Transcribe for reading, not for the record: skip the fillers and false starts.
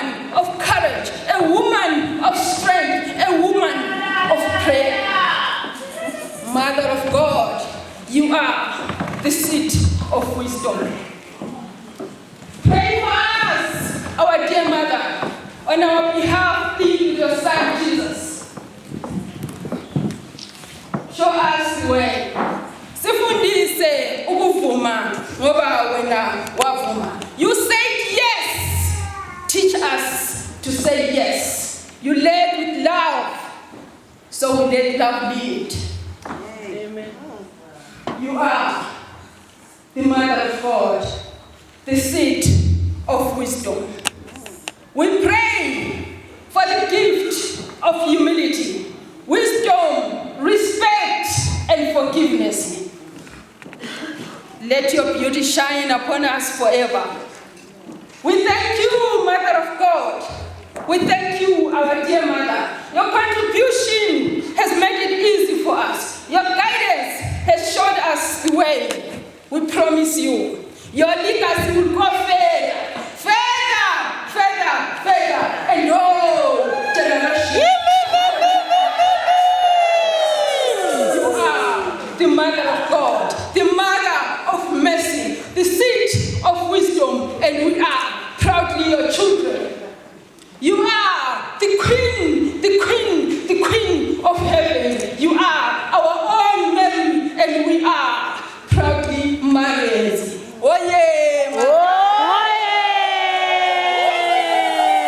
woman of courage, a woman of strength, a woman of prayer. Mother of God, you are the seat of wisdom. Pray for us, our dear mother, on our behalf, plead with your son Jesus. Show us the way. Sifundise ukuvuma ngoba wena wavuma. You said yes. Teach us to say yes. You led with love, so we let love lead. Amen. You are the Mother of God, the seat of wisdom. We pray for the gift of humility, wisdom, respect, and forgiveness. Let your beauty shine upon us forever. We thank you, Mother of God. We thank you, our dear Mother. Your contribution has made it easy for us. Your guidance has showed us the way. We promise you, your legacy will go far.